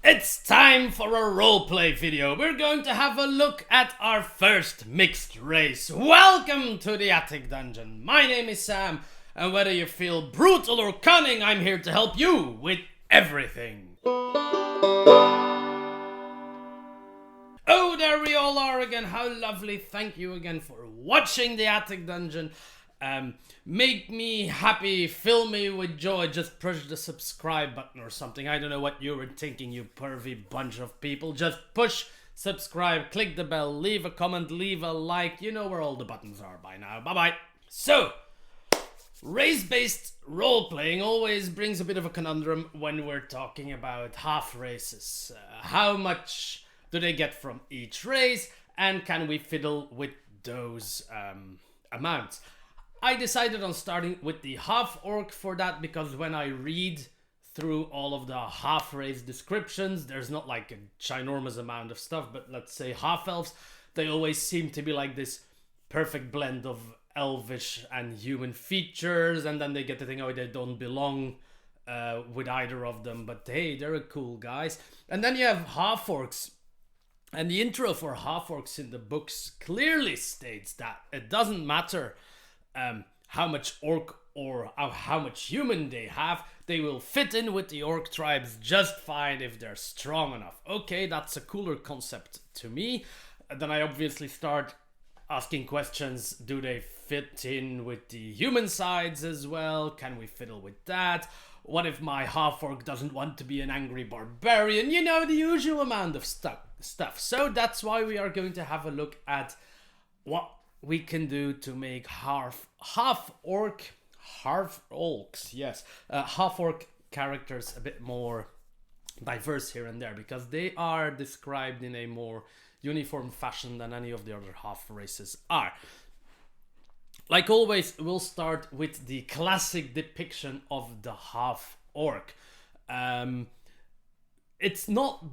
It's time for a roleplay video. We're going to have a look at our first mixed race. Welcome to the Attic Dungeon. My name is Sam, and whether you feel brutal or cunning, I'm here to help you with everything. Oh, there we all are again. How lovely. Thank you again for watching the Attic Dungeon. Make me happy, fill me with joy, just push the subscribe button or something. I don't know what you were thinking, you pervy bunch of people. Just push subscribe, click the bell, leave a comment, leave a like. You know where all the buttons are by now. Bye-bye. So, race-based role-playing always brings a bit of a conundrum when we're talking about half races. How much do they get from each race, and can we fiddle with those amounts? I decided on starting with the Half-Orc for that because when I read through all of the half-race descriptions, there's not like a ginormous amount of stuff, but let's say half-elves, they always seem to be like this perfect blend of elvish and human features, and then they get to think, oh, they don't belong with either of them, but hey, they're cool guys. And then you have half-orcs, and the intro for half-orcs in the books clearly states that it doesn't matter how much orc or how much human they have, they will fit in with the orc tribes just fine if they're strong enough. Okay, that's a cooler concept to me. Then I obviously start asking questions. Do they fit in with the human sides as well? Can we fiddle with that? What if my half-orc doesn't want to be an angry barbarian? You know, the usual amount of stuff. So that's why we are going to have a look at what we can do to make half-orc characters a bit more diverse here and there, because they are described in a more uniform fashion than any of the other half races are. Like always, we'll start with the classic depiction of the half-orc. It's not...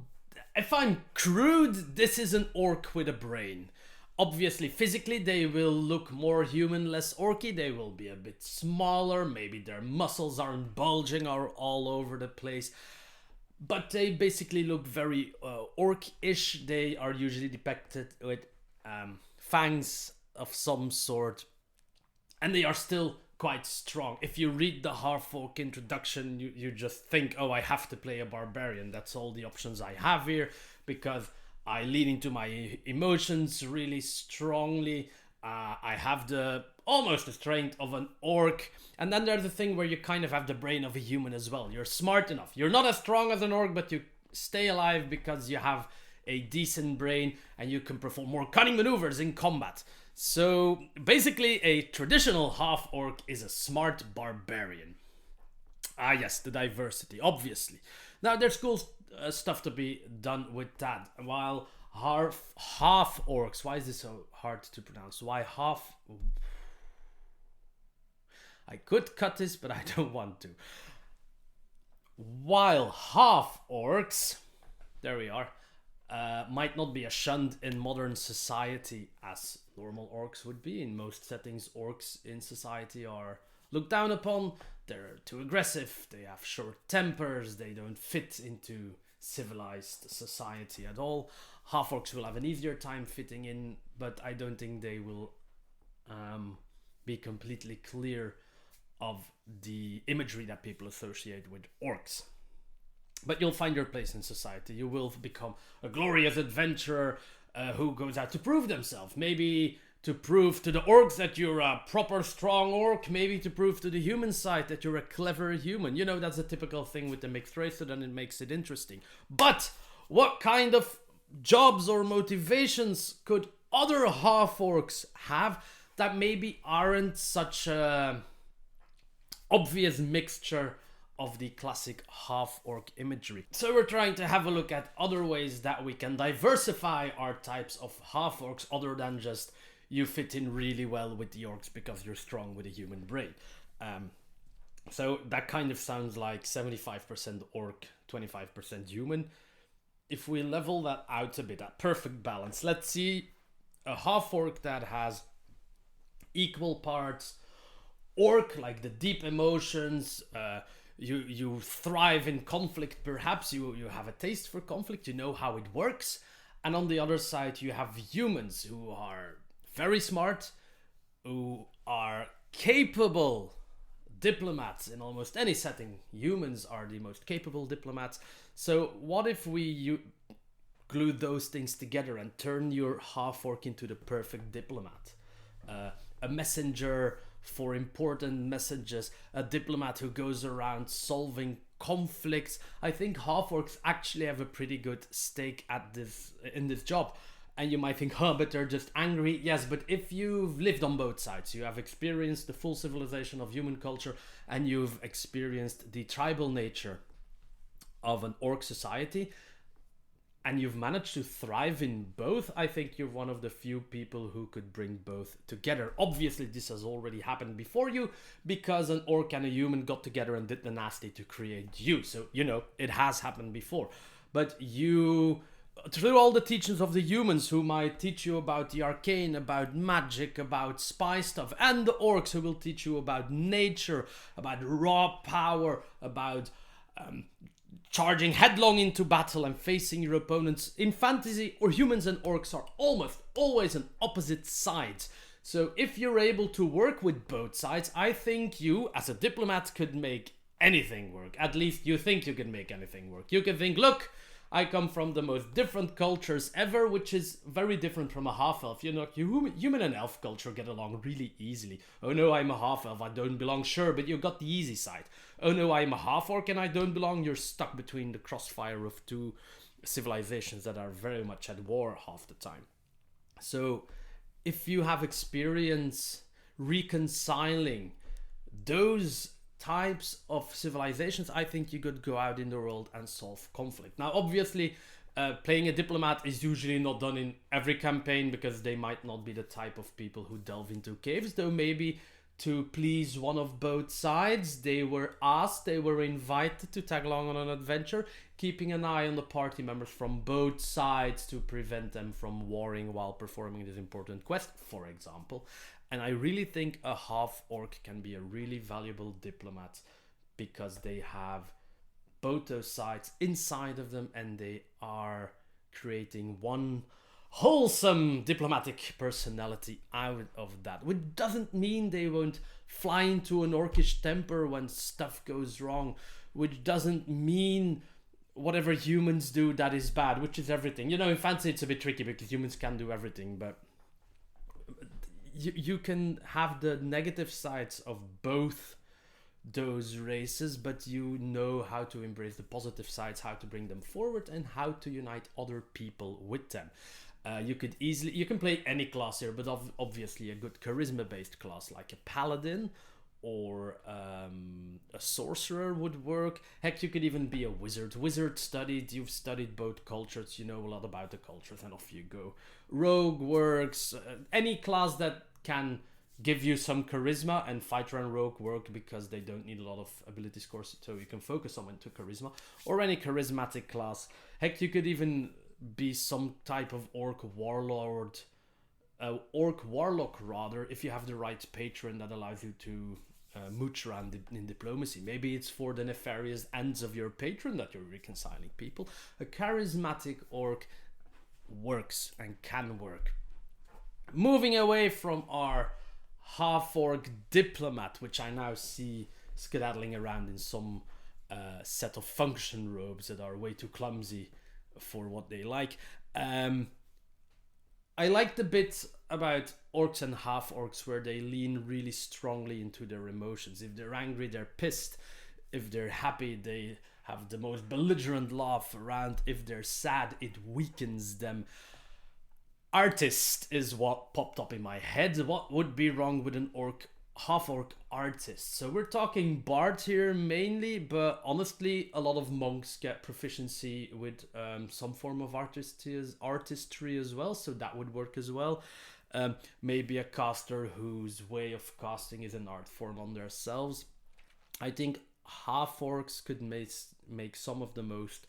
If I'm crude, this is an orc with a brain. Obviously, physically, they will look more human, less orky. They will be a bit smaller. Maybe their muscles aren't bulging or all over the place. But they basically look very orc-ish. They are usually depicted with fangs of some sort. And they are still quite strong. If you read the Half-Orc introduction, you just think, oh, I have to play a barbarian. That's all the options I have here, because I lean into my emotions really strongly. I have almost the strength of an orc. And then there's the thing where you kind of have the brain of a human as well. You're smart enough. You're not as strong as an orc, but you stay alive because you have a decent brain and you can perform more cunning maneuvers in combat. So basically, a traditional half-orc is a smart barbarian. Ah yes, the diversity, obviously. Now there's cool stuff to be done with that. While half-orcs, why is this so hard to pronounce? Why half... I could cut this, but I don't want to. While half-orcs, there we are, might not be as shunned in modern society as normal orcs would be. In most settings, orcs in society are looked down upon. They're too aggressive, they have short tempers, they don't fit into civilized society at all. Half-orcs will have an easier time fitting in, but I don't think they will be completely clear of the imagery that people associate with orcs. But you'll find your place in society. You will become a glorious adventurer who goes out to prove themselves. Maybe to prove to the orcs that you're a proper strong orc. Maybe to prove to the human side that you're a clever human. You know, that's a typical thing with the mixed race, so then it makes it interesting. But what kind of jobs or motivations could other half-orcs have that maybe aren't such a obvious mixture of the classic half-orc imagery? So we're trying to have a look at other ways that we can diversify our types of half-orcs other than just you fit in really well with the orcs because you're strong with a human brain. So that kind of sounds like 75% orc, 25% human. If we level that out a bit, that perfect balance, let's see a half-orc that has equal parts orc, like the deep emotions, you thrive in conflict. Perhaps you have a taste for conflict, you know how it works. And on the other side you have humans who are very smart, who are capable diplomats in almost any setting. Humans are the most capable diplomats. So what if we glue those things together and turn your half-orc into the perfect diplomat? A messenger for important messages, a diplomat who goes around solving conflicts. I think half-orcs actually have a pretty good stake at this in this job. And you might think, huh, but they're just angry. Yes, but if you've lived on both sides, you have experienced the full civilization of human culture, and you've experienced the tribal nature of an orc society, and you've managed to thrive in both, I think you're one of the few people who could bring both together. Obviously, this has already happened before you, because an orc and a human got together and did the nasty to create you. So, you know, it has happened before. But you, through all the teachings of the humans who might teach you about the arcane, about magic, about spy stuff, and the orcs who will teach you about nature, about raw power, about charging headlong into battle and facing your opponents. In fantasy, or humans and orcs are almost always on opposite sides. So if you're able to work with both sides, I think you, as a diplomat, could make anything work. At least you think you can make anything work. You can think, look, I come from the most different cultures ever, which is very different from a half-elf. You know, human and elf culture get along really easily. Oh no, I'm a half-elf, I don't belong. Sure, but you got the easy side. Oh no, I'm a half-orc and I don't belong. You're stuck between the crossfire of two civilizations that are very much at war half the time. So if you have experience reconciling those types of civilizations, I think you could go out in the world and solve conflict. Now, obviously, playing a diplomat is usually not done in every campaign, because they might not be the type of people who delve into caves, though maybe to please one of both sides, they were asked, they were invited to tag along on an adventure, keeping an eye on the party members from both sides to prevent them from warring while performing this important quest, for example. And I really think a half-orc can be a really valuable diplomat, because they have both those sides inside of them, and they are creating one wholesome diplomatic personality out of that. Which doesn't mean they won't fly into an orcish temper when stuff goes wrong, which doesn't mean whatever humans do that is bad, which is everything. You know, in fantasy it's a bit tricky because humans can do everything, but you can have the negative sides of both those races, but you know how to embrace the positive sides, how to bring them forward, and how to unite other people with them. You can play any class here, but obviously a good charisma based class like a paladin or a sorcerer would work. Heck, you could even be a wizard. You've studied both cultures, you know a lot about the cultures, and off you go. Rogue works, any class that can give you some charisma, and fighter and rogue work because they don't need a lot of ability scores, so you can focus on into charisma, or any charismatic class. Heck, you could even be some type of orc warlock rather, if you have the right patron that allows you to mooch around in diplomacy. Maybe it's for the nefarious ends of your patron that you're reconciling people. A charismatic orc works and can work. Moving away from our half-orc diplomat, which I now see skedaddling around in some set of function robes that are way too clumsy for what they like. I like the bit about orcs and half-orcs where they lean really strongly into their emotions. If they're angry, they're pissed. If they're happy, they have the most belligerent laugh around. If they're sad, it weakens them. Artist is what popped up in my head. What would be wrong with an half-orc artist? So we're talking bard here mainly, but honestly a lot of monks get proficiency with some form of artistry as well, so that would work as well. Maybe a caster whose way of casting is an art form on themselves. I think half-orcs could make some of the most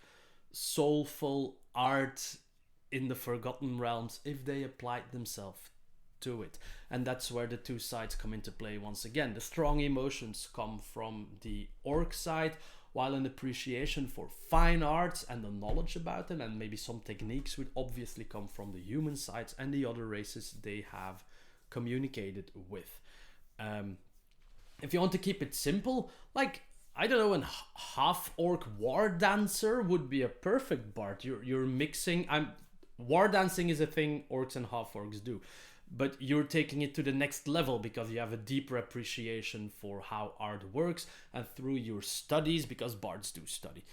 soulful art in the Forgotten Realms if they applied themselves to it. And that's where the two sides come into play once again. The strong emotions come from the orc side, while an appreciation for fine arts and the knowledge about them and maybe some techniques would obviously come from the human sides and the other races they have communicated with. If you want to keep it simple, like, I don't know, a half-orc war dancer would be a perfect bard. You're mixing... war dancing is a thing orcs and half-orcs do, but you're taking it to the next level because you have a deeper appreciation for how art works, and through your studies, because bards do study,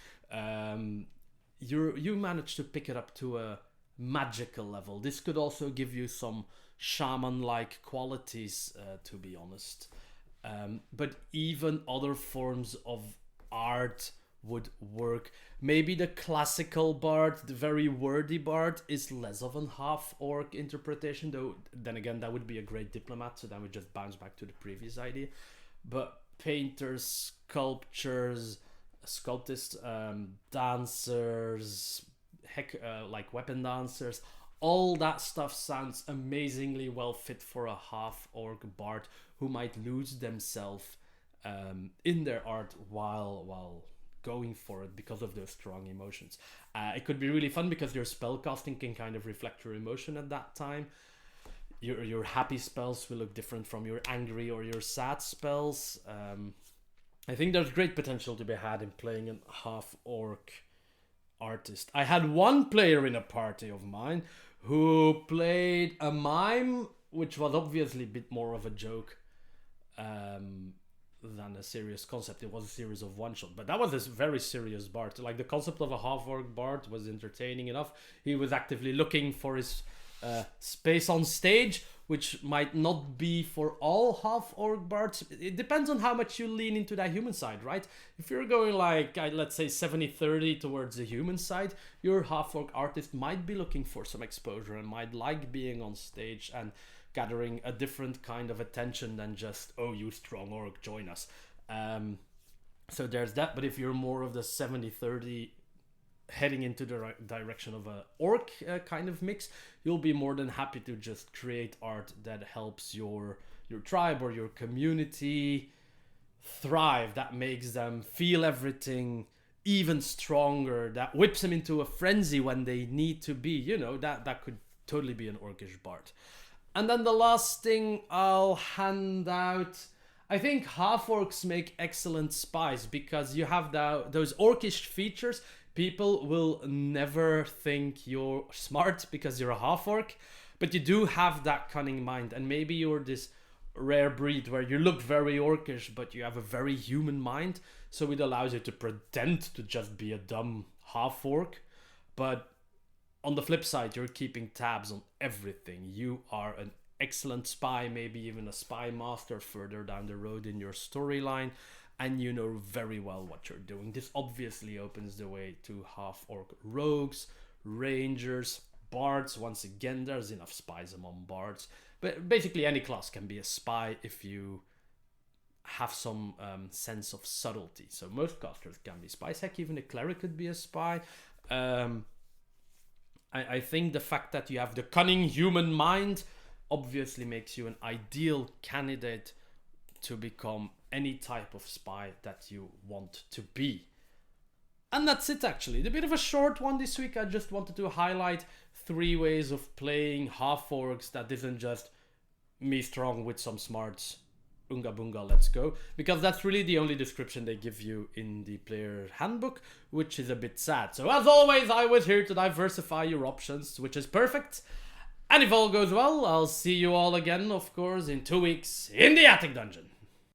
you manage to pick it up to a magical level. This could also give you some shaman-like qualities, to be honest. But even other forms of art would work. Maybe the classical bard, the very wordy bard, is less of an half-orc interpretation, though then again that would be a great diplomat, so then we just bounce back to the previous idea. But painters, sculptists, dancers, like weapon dancers, all that stuff sounds amazingly well fit for a half-orc bard who might lose themselves in their art while going for it because of those strong emotions. It could be really fun because your spellcasting can kind of reflect your emotion at that time. Your happy spells will look different from your angry or your sad spells. I think there's great potential to be had in playing a half-orc artist. I had one player in a party of mine who played a mime, which was obviously a bit more of a joke than a serious concept. It was a series of one-shot, but that was a very serious bard. Like, the concept of a half-orc bard was entertaining enough. He was actively looking for his space on stage, which might not be for all half-orc bards. It depends on how much you lean into that human side, right? If you're going like, let's say 70-30 towards the human side, your half-orc artist might be looking for some exposure and might like being on stage and gathering a different kind of attention than just, oh, you strong orc, join us. So there's that. But if you're more of the 70-30 heading into the direction of a orc kind of mix, you'll be more than happy to just create art that helps your tribe or your community thrive, that makes them feel everything even stronger, that whips them into a frenzy when they need to be, you know, that could totally be an orcish bard. And then the last thing I'll hand out, I think half-orcs make excellent spies because you have those orcish features. People will never think you're smart because you're a half-orc, but you do have that cunning mind, and maybe you're this rare breed where you look very orcish, but you have a very human mind, so it allows you to pretend to just be a dumb half-orc, but on the flip side, you're keeping tabs on everything. You are an excellent spy, maybe even a spy master further down the road in your storyline, and you know very well what you're doing. This obviously opens the way to half-orc rogues, rangers, bards. Once again, there's enough spies among bards. But basically any class can be a spy if you have some sense of subtlety. So most casters can be spies. Heck, even a cleric could be a spy. I think the fact that you have the cunning human mind obviously makes you an ideal candidate to become any type of spy that you want to be. And that's it, actually. A bit of a short one this week. I just wanted to highlight 3 ways of playing half-orcs that isn't just me strong with some smarts, unga bunga, let's go. Because that's really the only description they give you in the player handbook, which is a bit sad. So as always, I was here to diversify your options, which is perfect. And if all goes well, I'll see you all again, of course, in 2 weeks in the Attic Dungeon.